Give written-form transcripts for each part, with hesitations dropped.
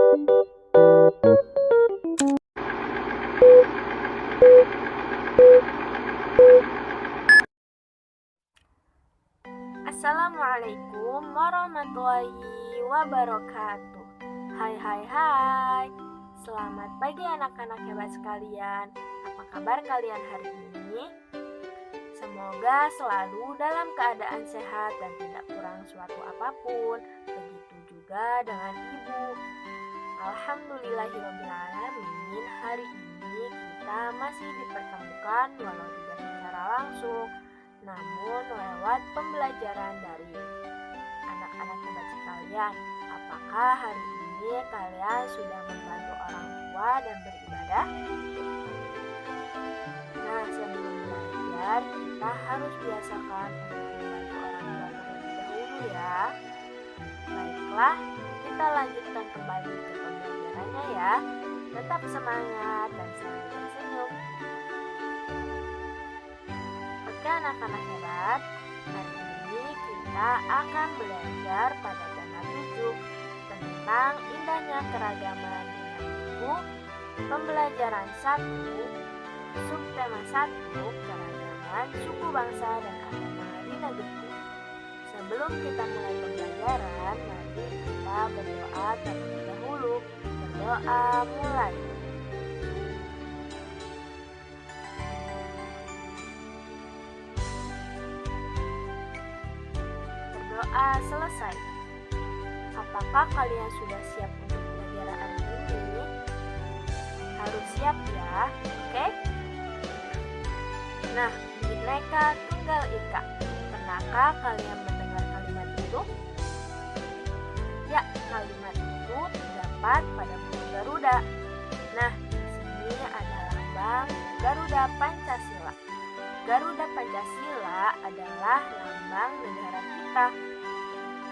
Assalamualaikum warahmatullahi wabarakatuh. Hai. Selamat pagi anak-anak hebat sekalian. Apa kabar kalian hari ini? Semoga selalu dalam keadaan sehat dan tidak kurang suatu apapun. Begitu juga dengan ibu. Alhamdulillahirobbilalamin, hari ini kita masih dipertemukan walau tidak secara langsung, namun lewat pembelajaran dari anak-anak hebat sekalian. Apakah hari ini kalian sudah membantu orang tua dan beribadah? Nah, sebelum belajar, kita harus biasakan untuk membantu orang tua terlebih dahulu ya. Baiklah, kita lanjutkan kembali ke pembelajarannya ya. Tetap semangat dan selalu tersenyum. Oke anak-anak hebat, hari ini kita akan belajar pada tema 7 tentang indahnya keragaman di negeriku. Pembelajaran 1, subtema 1, keragaman suku bangsa dan agama di negeriku. Sebelum kita mulai pembelajaran, mari kita berdoa terlebih dahulu. Berdoa mulai. Berdoa selesai. Apakah kalian sudah siap untuk belajar hari ini? Harus siap ya, oke? Nah, Bhinneka Tunggal Ika. Pernahkah kalian mendengar kalimat itu? Ya, kalimat itu terdapat pada buku Garuda. Nah, di sini ada lambang Garuda Pancasila. Garuda Pancasila adalah lambang negara kita.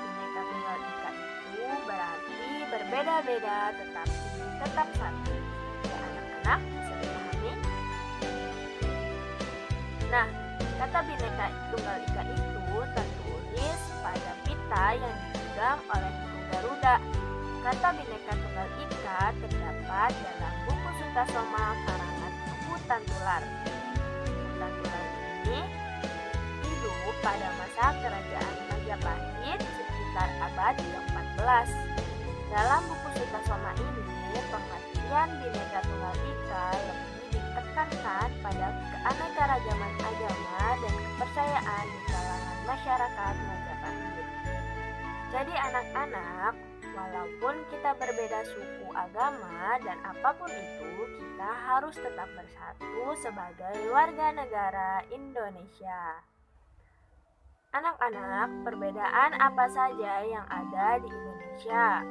Bhinneka Tunggal Ika itu berarti berbeda-beda tetapi tetap satu. Ya anak-anak, bisa dipahami? Nah, kata Bhinneka Tunggal Ika itu tertulis pada pita yang digenggam oleh guru Garuda. Kata Bhinneka Tunggal Ika terdapat dalam buku Sutasoma karangan Tugu Tantular. Tantular ini hidup pada masa kerajaan Majapahit sekitar abad ke-14. Dalam buku Sutasoma ini, pengertian Bhinneka Tunggal Ika lebih ditekankan pada keanekaragaman agama dan kepercayaan di kalangan masyarakat Majapahit. Jadi anak-anak, walaupun kita berbeda suku, agama, dan apapun itu, kita harus tetap bersatu sebagai warga negara Indonesia. Anak-anak, perbedaan apa saja yang ada di Indonesia?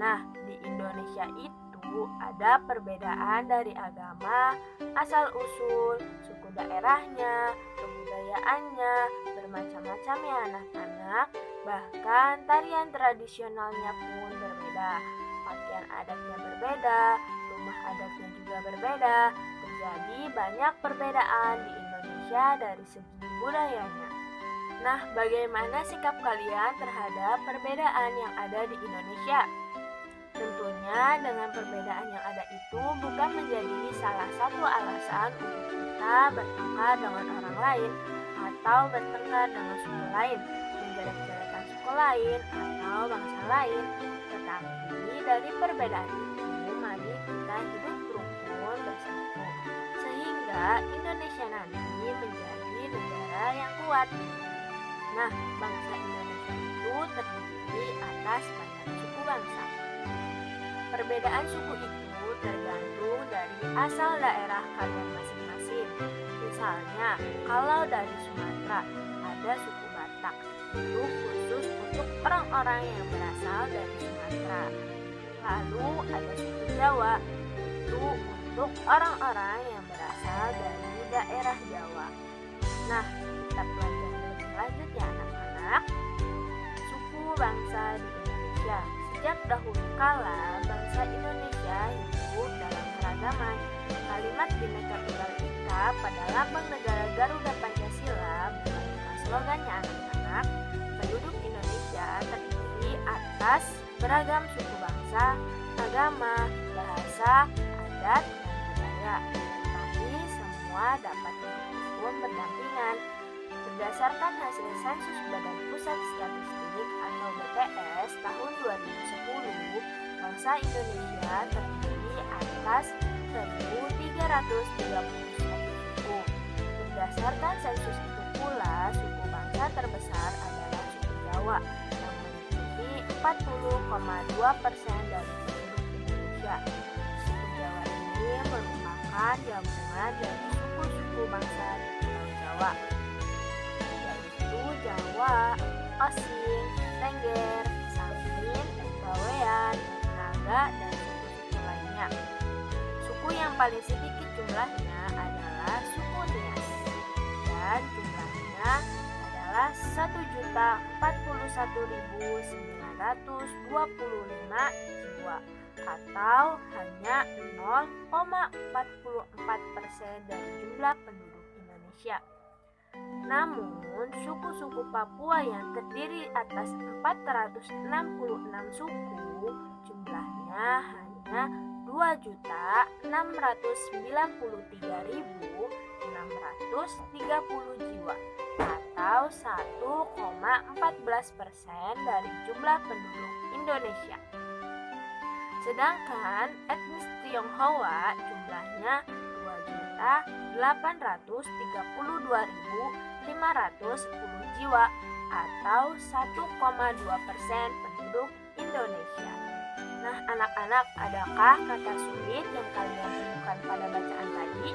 Nah, di Indonesia itu ada perbedaan dari agama, asal-usul, suku daerahnya, kebudayaannya, bermacam-macam ya anak-anak. Bahkan tarian tradisionalnya pun berbeda, pakaian adatnya berbeda, rumah adatnya juga berbeda. Terjadi banyak perbedaan di Indonesia dari segi budayanya. Nah, bagaimana sikap kalian terhadap perbedaan yang ada di Indonesia? Tentunya dengan perbedaan yang ada itu bukan menjadi salah satu alasan untuk kita bertengkar dengan orang lain atau bertengkar dengan suku lain, menjelek-jelekan suku lain atau bangsa lain. Tetapi dari perbedaan itu, mari kita hidup rukun bersatu, sehingga Indonesia nanti menjadi negara yang kuat. Nah, bangsa Indonesia itu terdiri atas banyak suku bangsa. Perbedaan suku itu tergantung dari asal daerah kalian masing-masing. Misalnya, kalau dari Sumatera ada suku Batak, itu khusus untuk orang-orang yang berasal dari Sumatera. Lalu ada suku Jawa, itu untuk orang-orang yang berasal dari daerah Jawa. Nah, kita pelajari lebih lanjut ya anak-anak. Suku bangsa di Indonesia. Sejak dahulu kala, bangsa Indonesia hidup dalam keragaman. Kalimat Bhinneka Tunggal Ika pada lambang negara Garuda Pancasila bukan slogannya anak-anak. Penduduk Indonesia terdiri atas beragam suku bangsa, agama, bahasa, adat, dan budaya. Tapi semua dapat hidup berdampingan. Berdasarkan hasil sensus Badan Pusat Statistik atau BPS tahun 2010, bangsa Indonesia terdiri atas 1.331 suku. Berdasarkan sensus itu pula, suku bangsa terbesar adalah suku Jawa yang meliputi 40,2% dari penduduk Indonesia. Suku Jawa ini merupakan gabungan dari suku-suku bangsa di Pulau Jawa, yaitu Jawa, Osing, Tengger, Samin, Bawean, Naga, dan suku-suku lainnya. Suku yang paling sedikit jumlahnya adalah suku Nias, dan jumlahnya adalah 1.041.925 jiwa, atau hanya 0,44% dari jumlah penduduk Indonesia. Namun, suku-suku Papua yang terdiri atas 466 suku, jumlahnya hanya 2.693.630 jiwa, atau 1,14% dari jumlah penduduk Indonesia. Sedangkan etnis Tionghoa jumlahnya 2.832.510 jiwa, atau 1,2% penduduk Indonesia. Nah, anak-anak, adakah kata sulit yang kalian temukan pada bacaan tadi?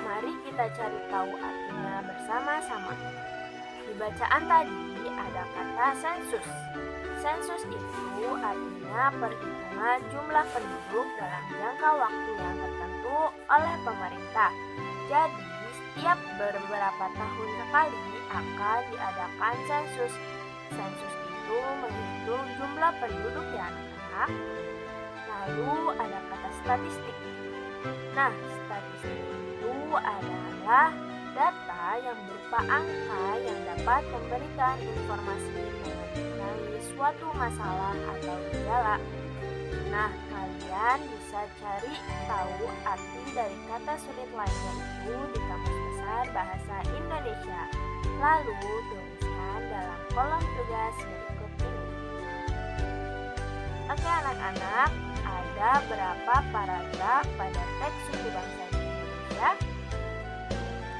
Mari kita cari tahu artinya bersama-sama. Di bacaan tadi ada kata sensus. Sensus itu artinya perhitungan jumlah penduduk dalam jangka waktu yang tertentu oleh pemerintah. Jadi, setiap beberapa tahun sekali akan diadakan sensus. Sensus itu menghitung jumlah penduduk ya anak-anak. Lalu ada kata statistik. Nah, statistik itu adalah data yang berupa angka yang dapat memberikan informasi mengenai suatu masalah atau gejala. Nah, kalian bisa cari tahu arti dari kata sulit lainnya itu di Kamus Besar Bahasa Indonesia. Lalu tuliskan dalam kolom tugas berikut ini. Oke anak-anak, ada berapa paragraf pada teks suku bangsa Indonesia?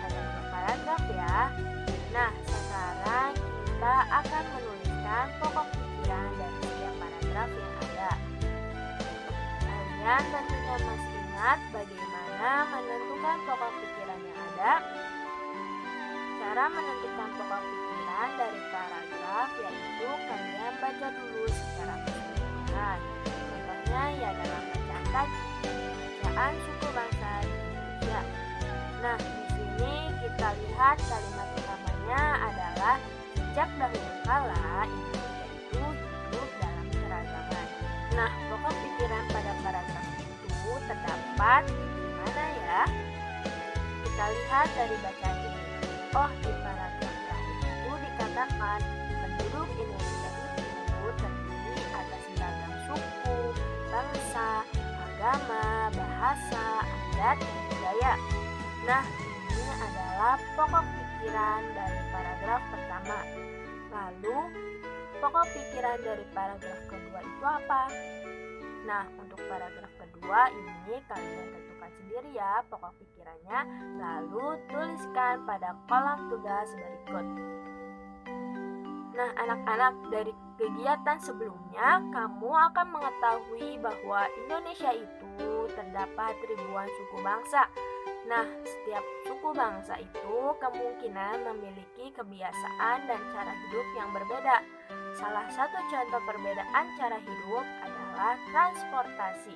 Ada 2 paragraf ya. Nah, sekarang kita akan menuliskan pokok pikiran dari setiap paragraf yang ada. Kalian tentunya masih ingat bagaimana menentukan pokok pikiran yang ada? Cara menentukan pokok pikiran dari paragraf yaitu kalian baca dulu secara keseluruhan. Contohnya ya dalam bacaan tadi, bacaan suku bangsa di Indonesia. Nah, di sini kita lihat kalimat utamanya adalah sejak dahulu kala Indonesia itu hidup dalam keragaman. Nah, pokok pikiran pada paragraf itu terdapat di mana ya? Kita lihat dari bacaan ini. Oh, di paragraf terakhir itu dikatakan penduduk Indonesia itu terdiri atas beragam suku, bangsa, agama, bahasa, adat, dan budaya. Nah, ini adalah pokok pikiran dari paragraf pertama. Lalu, pokok pikiran dari paragraf kedua itu apa? Nah, untuk paragraf kedua ini kalian tentukan sendiri ya pokok pikirannya, lalu tuliskan pada kolom tugas berikut. Nah, anak-anak, dari kegiatan sebelumnya kamu akan mengetahui bahwa Indonesia itu terdapat ribuan suku bangsa. Nah, setiap suku bangsa itu kemungkinan memiliki kebiasaan dan cara hidup yang berbeda. Salah satu contoh perbedaan cara hidup adalah transportasi.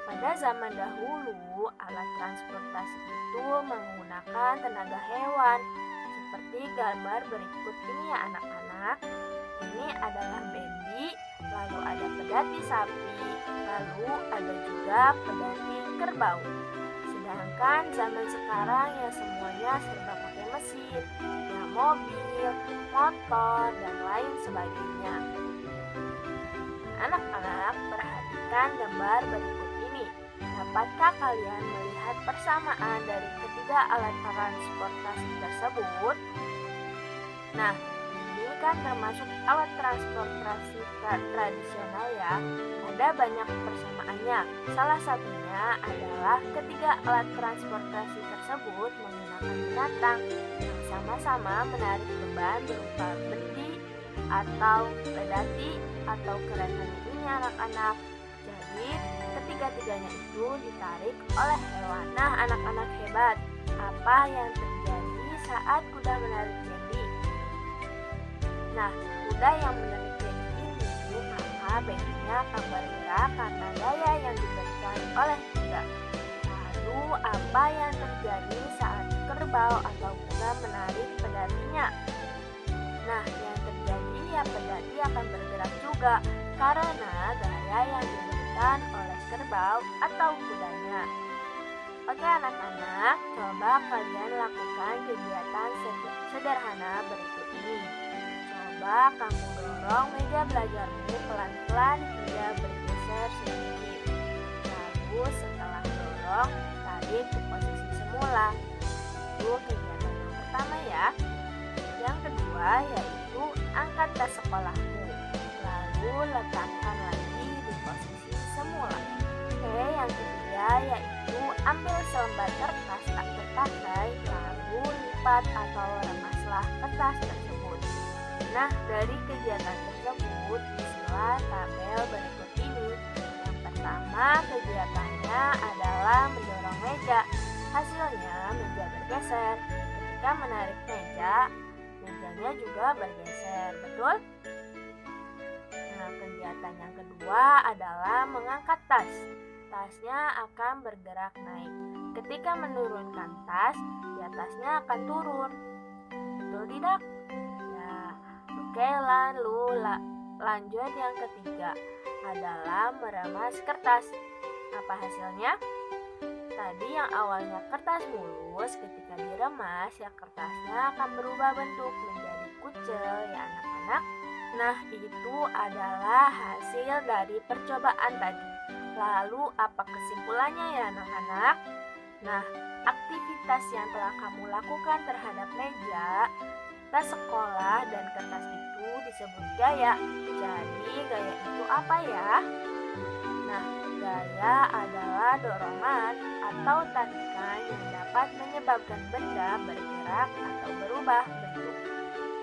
Pada zaman dahulu, alat transportasi itu menggunakan tenaga hewan. Seperti gambar berikut ini ya anak-anak. Ini adalah bendi, lalu ada pedati sapi, lalu ada juga pedati kerbau. Sedangkan zaman sekarang ya semuanya serba pakai mesin, ya mobil, motor, dan lain sebagainya. Perhatikan gambar berikut ini. Dapatkah kalian melihat persamaan dari ketiga alat transportasi tersebut? Nah, ini kan termasuk alat transportasi tradisional ya. Ada banyak persamaannya. Salah satunya adalah ketiga alat transportasi tersebut menggunakan binatang yang sama-sama menarik beban berupa bendi atau pedati atau kereta ini anak-anak. Jadi, ketiga-tiganya itu ditarik oleh hewan. Nah, anak-anak hebat, apa yang terjadi saat kuda menarik bendi? Nah, kuda yang menarik bendi ini maka bendinya akan bergerak karena daya yang diberikan oleh kuda. Lalu, apa yang terjadi saat kerbau atau kuda menarik pedatinya? Nah, yang terjadi ya pedati akan bergerak juga karena daya yang diberikan oleh kerbau atau kudanya. Oke anak-anak, coba kalian lakukan kegiatan sederhana berikut ini. Coba kamu dorong meja belajarmu pelan-pelan hingga bergeser sedikit. Lalu setelah dorong, tarik ke posisi semula. Itu kegiatan yang pertama ya. Yang kedua yaitu angkat tas sekolahmu. Lalu letakkan lagi di posisi semula. Oke, yang ketiga yaitu ambil selembar kertas tak terpakai, lalu lipat atau remaslah kertas tersebut. Nah, dari kegiatan tersebut isilah tabel berikut ini. Yang pertama kegiatannya adalah mendorong meja. Hasilnya meja bergeser. Ketika menarik meja, mejanya juga bergeser, betul? Nah, kegiatan yang kedua adalah mengangkat tas. Tasnya akan bergerak naik. Ketika menurunkan tas, di atasnya akan turun. Betul tidak? Ya, oke, lalu lanjut yang ketiga adalah meremas kertas. Apa hasilnya? Tadi yang awalnya kertas mulus, ketika diremas ya kertasnya akan berubah bentuk menjadi kucel ya anak-anak. Nah, itu adalah hasil dari percobaan tadi. Lalu apa kesimpulannya ya anak-anak? Nah, aktivitas yang telah kamu lakukan terhadap meja, tas sekolah, dan kertas itu disebut gaya. Jadi gaya itu apa ya? Nah, gaya adalah dorongan atau tarikan yang dapat menyebabkan benda bergerak atau berubah bentuk.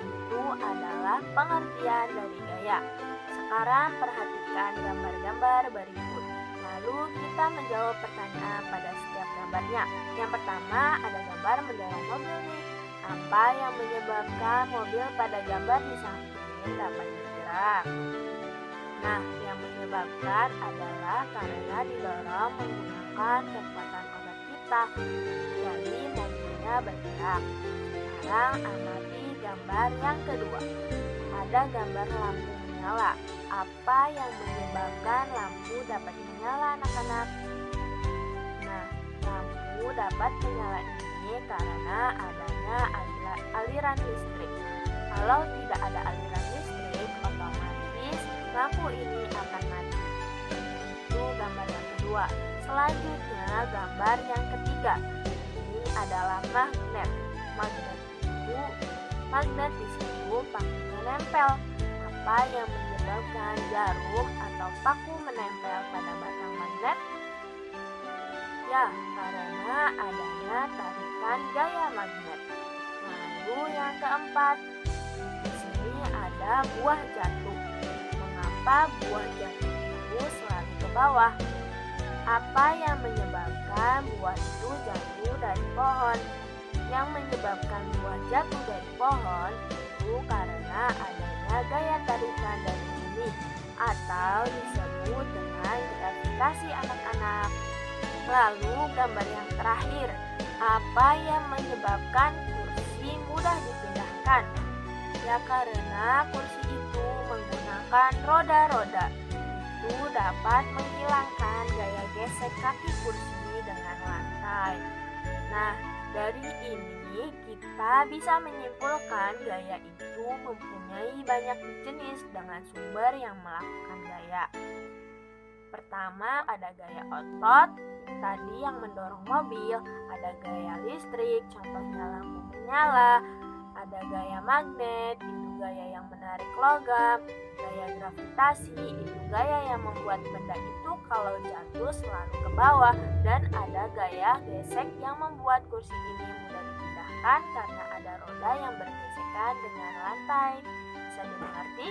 Itu adalah pengertian dari gaya. Sekarang perhatikan gambar-gambar berikut. Lalu kita menjawab pertanyaan pada setiap gambarnya. Yang pertama ada gambar mendorong mobil nih. Apa yang menyebabkan mobil pada gambar di samping dapat bergerak? Nah, yang menyebabkan adalah karena didorong menggunakan kekuatan otot kita. Jadi mobilnya bergerak. Sekarang amati gambar yang kedua. Ada gambar lampu menyala. Apa yang menyebabkan lampu dapat menyala anak-anak? Nah, lampu dapat menyala ini karena adanya aliran listrik. Kalau tidak ada aliran listrik, otomatis lampu ini akan mati. Itu gambar yang kedua. Selanjutnya gambar yang ketiga. Ini adalah magnet. Magnet di situ pakunya nempel. Apa yang menyebabkan jarum atau paku menempel pada batang magnet? Ya, karena adanya tarikan gaya magnet. Lalu yang keempat, di sini ada buah jatuh. Mengapa buah jatuh itu selalu ke bawah? Apa yang menyebabkan buah itu jatuh dari pohon? Yang menyebabkan buah jatuh dari pohon itu karena adanya gaya tarikan dari bumi atau disebut dengan gravitasi anak-anak. Lalu gambar yang terakhir, apa yang menyebabkan kursi mudah dipindahkan? Ya karena kursi itu menggunakan roda-roda. Itu dapat menghilangkan gaya gesek kaki kursi dengan lantai. Nah, dari ini kita bisa menyimpulkan gaya itu mempunyai banyak jenis dengan sumber yang melakukan gaya. Pertama, ada gaya otot, tadi yang mendorong mobil, ada gaya listrik, contohnya lampu menyala, ada gaya magnet, itu gaya yang menarik logam, gaya gravitasi, itu gaya yang membuat benda itu kalau jatuh selalu ke bawah, dan ada gaya gesek yang membuat kursi ini mudah dipindahkan karena ada roda yang bergesekan dengan lantai. Bisa dimengerti?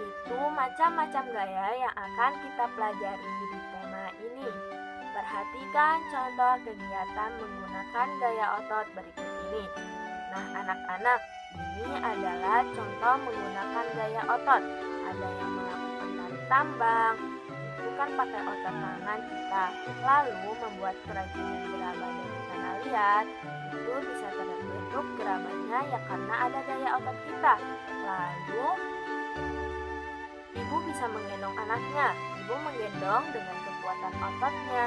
Itu macam-macam gaya yang akan kita pelajari di tema ini. Perhatikan contoh kegiatan menggunakan gaya otot berikut ini. Nah, anak-anak, ini adalah contoh menggunakan gaya otot. Ada yang melakukan tarik tambang, itu kan pakai otot tangan kita. Lalu membuat kerajinan gerabah dari tanah liat, itu bisa terbentuk gerabahnya ya karena ada gaya otot kita. Lalu ibu bisa menggendong anaknya. Ibu menggendong dengan kekuatan ototnya.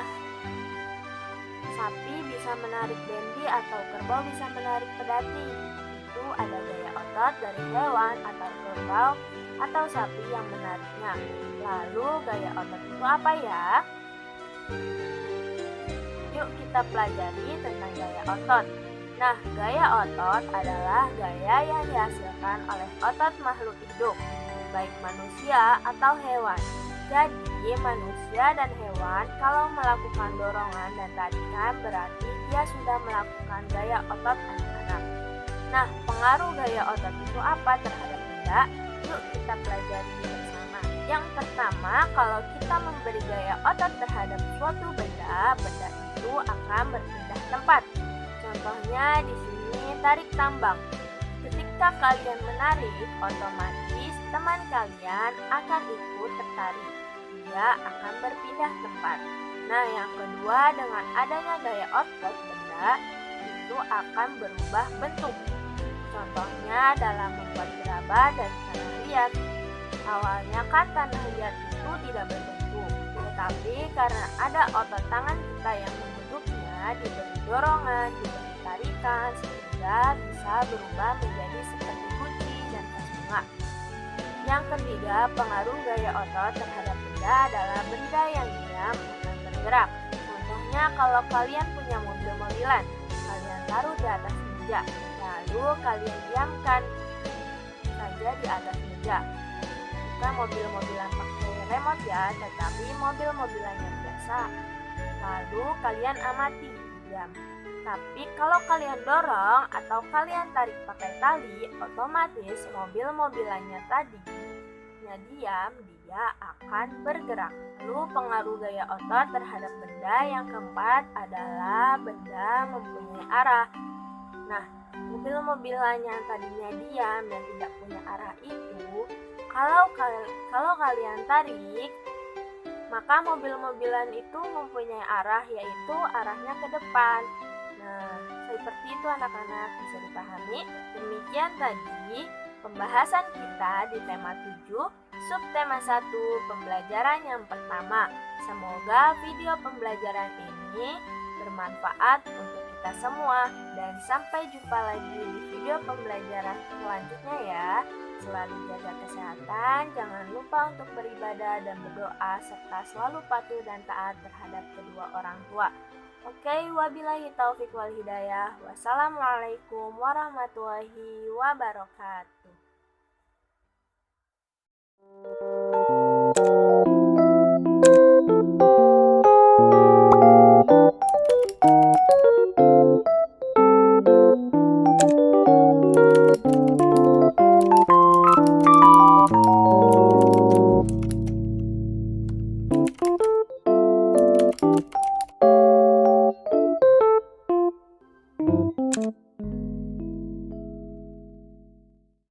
Sapi bisa menarik bendi atau kerbau bisa menarik pedati. Itu ada gaya otot dari hewan atau kerbau atau sapi yang menariknya. Lalu gaya otot itu apa ya? Yuk kita pelajari tentang gaya otot. Nah, gaya otot adalah gaya yang dihasilkan oleh otot makhluk hidup, baik manusia atau hewan. Jadi, manusia dan hewan kalau melakukan dorongan dan tarikan berarti dia sudah melakukan gaya otot anak-anak. Nah, pengaruh gaya otot itu apa terhadap benda? Yuk kita pelajari bersama. Yang pertama, kalau kita memberi gaya otot terhadap suatu benda, benda itu akan berpindah tempat. Contohnya di sini tarik tambang. Ketika kalian menarik, otomatis teman kalian akan ikut tertarik. Dia akan berpindah tempat. Nah, yang kedua, dengan adanya gaya otot benda itu akan berubah bentuk. Contohnya dalam membuat gerabah dari tanah liat. Awalnya kan tanah liat itu tidak berbentuk, tetapi karena ada otot tangan kita yang membentuknya, diberi dorongan, diberi tarikan, sehingga bisa berubah menjadi seperti guci dan tas bunga. Yang ketiga, pengaruh gaya otot terhadap benda adalah benda yang diam akan bergerak. Contohnya kalau kalian punya mobil-mobilan, kalian taruh di atas meja, lalu kalian diamkan saja di atas meja. Bukan mobil-mobilan pakai remote ya, tetapi mobil-mobilan yang biasa. Lalu kalian amati, diam. Tapi kalau kalian dorong atau kalian tarik pakai tali, otomatis mobil-mobilannya tadi diam, dia akan bergerak. Lalu pengaruh gaya otot terhadap benda yang keempat adalah benda mempunyai arah. Nah, mobil-mobilan yang tadinya diam dan tidak punya arah itu, kalau kalian tarik, maka mobil-mobilan itu mempunyai arah, yaitu arahnya ke depan. Nah, seperti itu anak-anak, bisa dipahami? Demikian tadi pembahasan kita di tema 7, subtema 1, pembelajaran yang pertama. Semoga video pembelajaran ini bermanfaat untuk kita semua, dan sampai jumpa lagi di video pembelajaran selanjutnya ya. Selalu jaga kesehatan, jangan lupa untuk beribadah dan berdoa, serta selalu patuh dan taat terhadap kedua orang tua. Oke, wabillahi taufik wal hidayah. Wassalamualaikum warahmatullahi wabarakatuh.